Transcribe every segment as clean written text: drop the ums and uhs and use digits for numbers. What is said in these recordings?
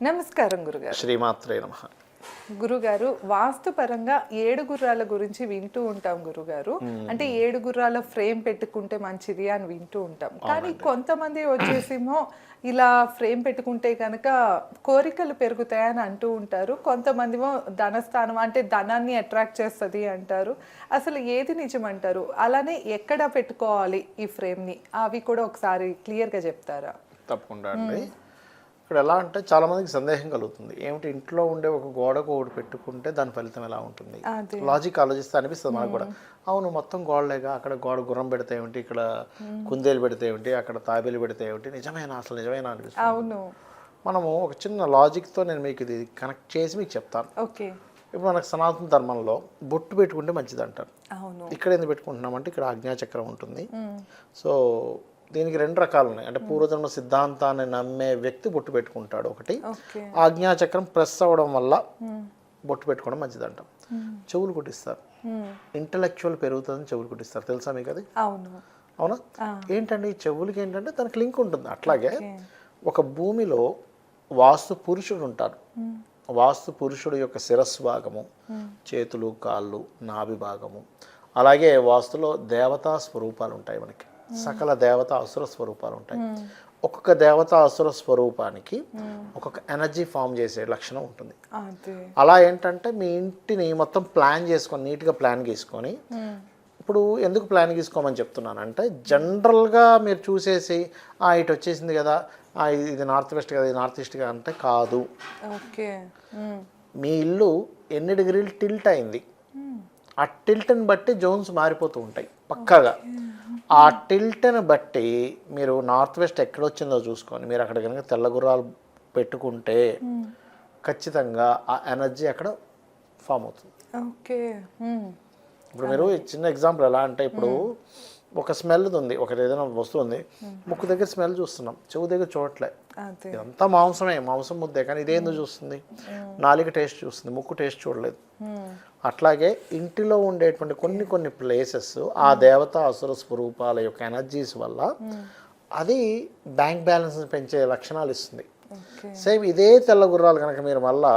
నమస్కారం గురుగారు. శ్రీమాత్రే నమః. గురుగారు, వాస్తు పరంగా 7 గుర్రాల గురించి వింటూ ఉంటాం గురుగారు. అంటే 7 గుర్రాల ఫ్రేమ్ పెట్టుకుంటే మంచిది అని వింటూ ఉంటాం. కానీ కొంతమంది వచ్చేసేమో ఇలా ఫ్రేమ్ పెట్టుకుంటే కనుక కోరికలు పెరుగుతాయని అంటూ ఉంటారు. కొంతమందిమో ధనస్థానం అంటే ధనాన్ని అట్రాక్ట్ చేస్తుంది అంటారు. అసలు ఏది నిజం అంటారు? అలానే ఎక్కడ పెట్టుకోవాలి ఈ ఫ్రేమ్ని? అవి కూడా ఒకసారి క్లియర్గా చెప్తారా? తప్పకుండా అండి. ఇక్కడ ఎలా అంటే చాలా మందికి సందేహం కలుగుతుంది. ఏమిటి, ఇంట్లో ఉండే ఒక గోడకు ఒకటి పెట్టుకుంటే దాని ఫలితం ఎలా ఉంటుంది? లాజిక్ ఆలోచిస్తే అనిపిస్తుంది మనకు కూడా. అవును, మొత్తం గోడలేగా, అక్కడ గోడ గుర్రం పెడితే ఏమిటి, ఇక్కడ కుందేలు పెడితే ఏమిటి, అక్కడ తాబేలు పెడితే ఏమిటి, నిజమేనా అసలు నిజమేనా అనిపిస్తుంది. అవును, మనము ఒక చిన్న లాజిక్తో నేను మీకు ఇది కనెక్ట్ చేసి మీకు చెప్తాను. ఓకే. ఇప్పుడు మనకు సనాతన ధర్మంలో బొట్టు పెట్టుకుంటే మంచిది అంటారు. అవును. ఇక్కడ ఎందుకు పెట్టుకుంటున్నామంటే ఇక్కడ ఆజ్ఞాచక్రం ఉంటుంది. సో దీనికి 2 రకాలు ఉన్నాయి. అంటే పూర్వజన్మ సిద్ధాంతాన్ని నమ్మే వ్యక్తి బొట్టు పెట్టుకుంటాడు ఒకటి. ఆజ్ఞాచక్రం ప్రెస్ అవ్వడం వల్ల బొట్టు పెట్టుకోవడం మంచిది అంటాం. చెవులు కుట్టిస్తారు, ఇంటలెక్చువల్ పెరుగుతుందని చెవులు కుట్టిస్తారు. తెలుసా మీకు అది? అవునా? ఏంటండి చెవులకి ఏంటంటే దానికి లింక్ ఉంటుంది. అట్లాగే ఒక భూమిలో వాస్తు పురుషుడు ఉంటాడు. వాస్తు పురుషుడు యొక్క శిరస్సు భాగము, చేతులు, కాళ్ళు, నాభి భాగము, అలాగే వాస్తులో దేవతా స్వరూపాలు ఉంటాయి. మనకి సకల దేవతా అసుర స్వరూపాలు ఉంటాయి. ఒక్కొక్క దేవతా అసుర స్వరూపానికి ఒక్కొక్క ఎనర్జీ ఫామ్ చేసే లక్షణం ఉంటుంది. అలా ఏంటంటే మీ ఇంటిని మొత్తం ప్లాన్ చేసుకొని, నీట్గా ప్లాన్ గీసుకొని, ఇప్పుడు ఎందుకు ప్లాన్ గీసుకోమని చెప్తున్నానంటే జనరల్గా మీరు చూసేసి ఇటు వచ్చేసింది కదా, ఇది నార్త్ వెస్ట్ కదా, ఇది నార్త్ ఈస్ట్ అంటే కాదు. మీ ఇల్లు ఎన్ని డిగ్రీలు టిల్ట్ అయింది, ఆ టిల్ట్ని బట్టి జోన్స్ మారిపోతూ ఉంటాయి పక్కాగా. ఆ టిల్ట్ని బట్టి మీరు నార్త్ వెస్ట్ ఎక్కడొచ్చిందో చూసుకొని మీరు అక్కడ కనుక తెల్ల గుర్రాలు పెట్టుకుంటే ఖచ్చితంగా ఆ ఎనర్జీ అక్కడ ఫామ్ అవుతుంది. ఇప్పుడు మీరు చిన్న ఎగ్జాంపుల్ ఎలా అంటే, ఇప్పుడు ఒక స్మెల్ ఉంది, ఒక ఏదైనా వస్తువు ఉంది, ముక్కు దగ్గర స్మెల్ చూస్తున్నాం, చెవు దగ్గర చూడట్లే. ఇదంతా మాంసమే, మాంసం ముద్దే, కానీ ఇదేందుకు చూస్తుంది? నాలుక టేస్ట్ చూస్తుంది, ముక్కు టేస్ట్ చూడలేదు. అట్లాగే ఇంటిలో ఉండేటువంటి కొన్ని ప్లేసెస్ ఆ దేవత అసుర స్వరూపాల యొక్క ఎనర్జీస్ వల్ల అది బ్యాంక్ బ్యాలెన్స్ పెంచే లక్షణాలు ఇస్తుంది. సేమ్ ఇదే తెల్ల గుర్రాలు కనుక మీరు మళ్ళా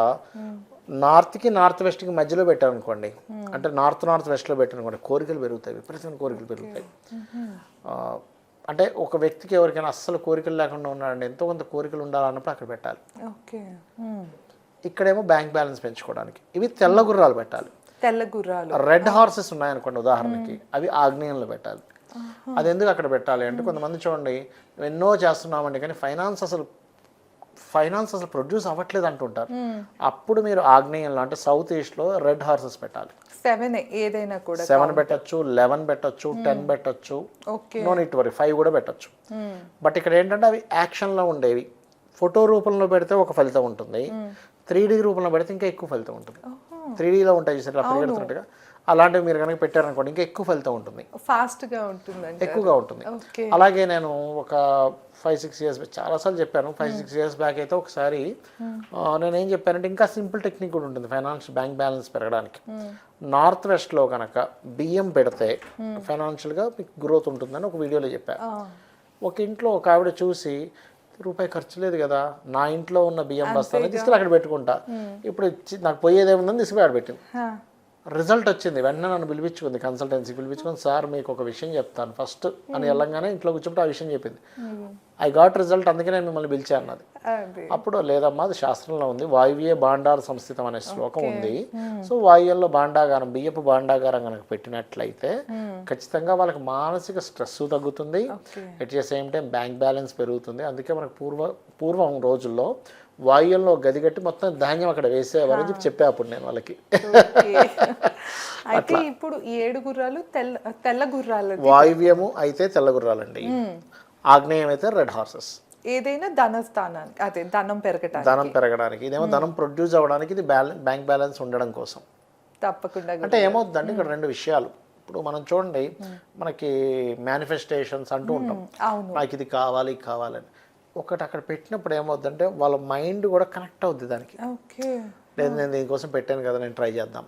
నార్త్కి నార్త్ వెస్ట్కి మధ్యలో పెట్టారనుకోండి, అంటే నార్త్ వెస్ట్లో పెట్టారనుకోండి, కోరికలు పెరుగుతాయి, విపరీతమైన కోరికలు పెరుగుతాయి. అంటే ఒక వ్యక్తికి ఎవరికైనా అస్సలు కోరికలు లేకుండా ఉన్నాడండి, ఎంతో కొంత కోరికలు ఉండాలన్నప్పుడు అక్కడ పెట్టాలి. ఇక్కడేమో బ్యాంక్ బ్యాలెన్స్ పెంచుకోవడానికి ఇవి తెల్ల గుర్రాలు పెట్టాలి. తెల్ల గుర్రాలు, రెడ్ హార్సెస్ ఉన్నాయనుకోండి ఉదాహరణకి, అవి ఆగ్నేయంలో పెట్టాలి. అది ఎందుకు అక్కడ పెట్టాలి అంటే, కొంతమంది చూడండి ఎన్నో చేస్తున్నామండి కానీ ఫైనాన్స్ అసలు ప్రొడ్యూస్ అవ్వట్లేదు అంటుంటారు. అప్పుడు మీరు ఆగ్నేయంలో అంటే సౌత్ ఈస్ట్లో రెడ్ హార్సెస్ పెట్టాలి. 7 పెట్టచ్చు, 11 పెట్టచ్చు, 10 పెట్టచ్చు, నో నీట్ వరీ 5 కూడా పెట్టచ్చు. బట్ ఇక్కడ ఏంటంటే అవి యాక్షన్లో ఉండేవి. ఫోటో రూపంలో పెడితే ఒక ఫలితం ఉంటుంది, 3D రూపంలో పెడితే ఇంకా ఎక్కువ ఫలితం ఉంటుంది. 3Dలో ఉంటాయి చూసారు పరిగెడుతున్నట్టుగా, అలాంటివి మీరు కనుక పెట్టారనుకోండి ఇంకా ఎక్కువ ఫలితం ఉంటుంది, ఫాస్ట్గా ఉంటుంది, ఎక్కువగా ఉంటుంది. అలాగే నేను ఒక 5-6 ఇయర్స్ చాలాసార్లు చెప్పాను. 5-6 ఇయర్స్ బ్యాక్ అయితే ఒకసారి నేనేం చెప్పానంటే, ఇంకా సింపుల్ టెక్నిక్ కూడా ఉంటుంది బ్యాంక్ బ్యాలెన్స్ పెరగడానికి. నార్త్ వెస్ట్లో కనుక బియ్యం పెడితే ఫైనాన్షియల్గా మీకు గ్రోత్ ఉంటుందని ఒక వీడియోలో చెప్పాను. ఒక ఇంట్లో ఒక ఆవిడ చూసి, రూపాయి ఖర్చు లేదు కదా, నా ఇంట్లో ఉన్న బియ్యం బస్తాన్ని తీసుకుని అక్కడ పెట్టుకుంటా, ఇప్పుడు నాకు పోయేదేముందని తీసుకుని అక్కడ పెట్టింది. రిజల్ట్ వచ్చింది. వెంటనే నన్ను పిలిపించుకుంది, కన్సల్టెన్సీ పిలిపించుకొని, సార్ మీకు ఒక విషయం చెప్తాను ఫస్ట్ అని వెళ్ళంగానే ఇంట్లో కూర్చుంటే ఆ విషయం చెప్పింది. ఐ గాట్ రిజల్ట్, అందుకే నేను మిమ్మల్ని పిలిచాను అన్నది. అప్పుడు లేదమ్మా, అది శాస్త్రంలో ఉంది, వాయువ్యే భాండార సంస్థితం అనే శ్లోకం ఉంది. సో వాయువ్యంలో భాండాగారం, బియ్యపు భాండాగారం కనుక పెట్టినట్లయితే ఖచ్చితంగా వాళ్ళకి మానసిక స్ట్రెస్ తగ్గుతుంది, at the same time bank balance పెరుగుతుంది. అందుకే మనకు పూర్వం రోజుల్లో వాయువ్యంలో గది కట్టి మొత్తం ధాన్యం అక్కడ వేసేవారని చెప్పా అప్పుడు నేను వాళ్ళకి. అయితే ఇప్పుడు 7 గుర్రాలు తెల్ల గుర్రాలు, వాయువ్యము అయితే తెల్ల గుర్రాలండి, ఆగ్నేయం అయితే రెడ్ హార్సెస్. ఏదైనా ధనస్థానానికి, అదే ధనం పెరగడానికి, ఇదేమో ధనం ప్రొడ్యూస్ అవ్వడానికి, ఇది బ్యాంక్ బ్యాలెన్స్ ఉండడం కోసం. తప్పకుండా. అంటే ఏమవుతుందంటే ఇక్కడ 2 విషయాలు. ఇప్పుడు మనం చూడండి, మనకి మేనిఫెస్టేషన్స్ అంటూ ఉంటాం, నాకు ఇది కావాలని. ఒకటి అక్కడ పెట్టినప్పుడు ఏమవుతుందంటే వాళ్ళ మైండ్ కూడా కనెక్ట్ అవుద్ది దానికి. లేదు, నేను దీనికోసం పెట్టాను కదా, నేను ట్రై చేద్దాం,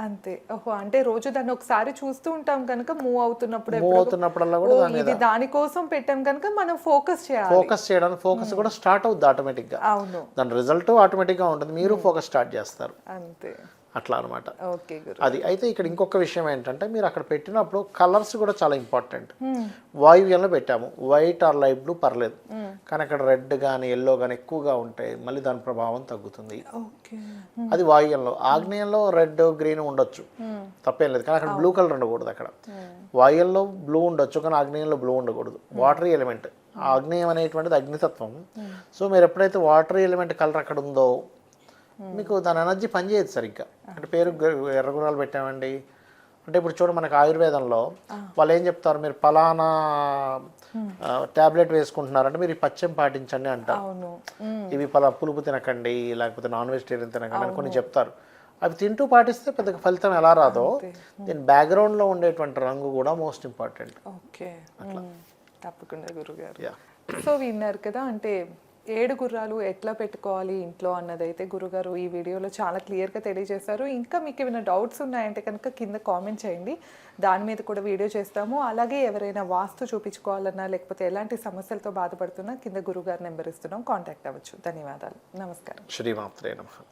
అంతే. ఓహో! అంటే రోజు దాన్ని ఒకసారి చూస్తూ ఉంటాం కనుక మూవ్ అవుతున్నప్పుడు మూవ్ అవుతున్నప్పుడల్లా కూడా ఓ దాని మీద ఇది దానికోసం పెట్టాం కనుక మనం ఫోకస్ చేయాలి. ఫోకస్ చేయడానికి ఫోకస్ కూడా స్టార్ట్ అవుద్ది ఆటోమేటిక్గా. అవును. దాని రిజల్ట్ ఆటోమేటిక్గా ఉంటుంది, మీరు ఫోకస్ స్టార్ట్ చేస్తారు. అంతే. అట్లా అనమాట. ఓకే గురు. అది అయితే ఇక్కడ ఇంకొక విషయం ఏంటంటే మీరు అక్కడ పెట్టినప్పుడు కలర్స్ కూడా చాలా ఇంపార్టెంట్. వాయువ్యంలో పెట్టాము, వైట్ ఆర్ లైట్ బ్లూ పర్లేదు, కానీ అక్కడ రెడ్ కానీ ఎల్లో కానీ ఎక్కువగా ఉంటే మళ్ళీ దాని ప్రభావం తగ్గుతుంది. ఓకే. అది వాయువ్యంలో. ఆగ్నేయంలో రెడ్ గ్రీన్ ఉండొచ్చు, తప్పేం లేదు, కానీ అక్కడ బ్లూ కలర్ ఉండకూడదు. అక్కడ వాయువ్యంలో బ్లూ ఉండొచ్చు కానీ ఆగ్నేయంలో బ్లూ ఉండకూడదు. వాటరీ ఎలిమెంట్, ఆగ్నేయం అనేటువంటిది అగ్నితత్వం. సో మీరు ఎప్పుడైతే వాటరీ ఎలిమెంట్ కలర్ అక్కడ ఉందో మీకు దాని ఎనర్జీ పనిచేయదు సరిగ్గా. అంటే పేరు ఎర్ర గుర్రాలు పెట్టామండి అంటే ఇప్పుడు చూడ మనకు ఆయుర్వేదంలో వాళ్ళు ఏం చెప్తారు, మీరు ఫలానా ట్యాబ్లెట్ వేసుకుంటున్నారంటే మీరు ఈ పచ్చం పాటించండి అంటారు. అవును. ఇవి పులుపు తినకండి, లేకపోతే నాన్ వెజిటేరియన్ తినకండి అని కొన్ని చెప్తారు. అవి తింటూ పాటిస్తే పెద్దగా ఫలితం ఎలా రాదో దీని బ్యాక్గ్రౌండ్లో ఉండేటువంటి రంగు కూడా మోస్ట్ ఇంపార్టెంట్. ఓకే. తప్పకుండా గురుగారు. యా. సో విన్నారు కదా, అంటే 7 గుర్రాలు ఎట్లా పెట్టుకోవాలి ఇంట్లో అన్నదైతే గురుగారు ఈ వీడియోలో చాలా క్లియర్గా తెలియజేశారు. ఇంకా మీకు ఏమైనా డౌట్స్ ఉన్నాయంటే కనుక కింద కామెంట్ చేయండి, దాని మీద కూడా వీడియో చేస్తాము. అలాగే ఎవరైనా వాస్తు చూపించుకోవాలన్నా లేకపోతే ఎలాంటి సమస్యలతో బాధపడుతున్నా కింద గురుగారు నెంబర్ ఇస్తున్నాం, కాంటాక్ట్ అవ్వచ్చు. ధన్యవాదాలు. నమస్కారం. శ్రీమాత్రే నమః.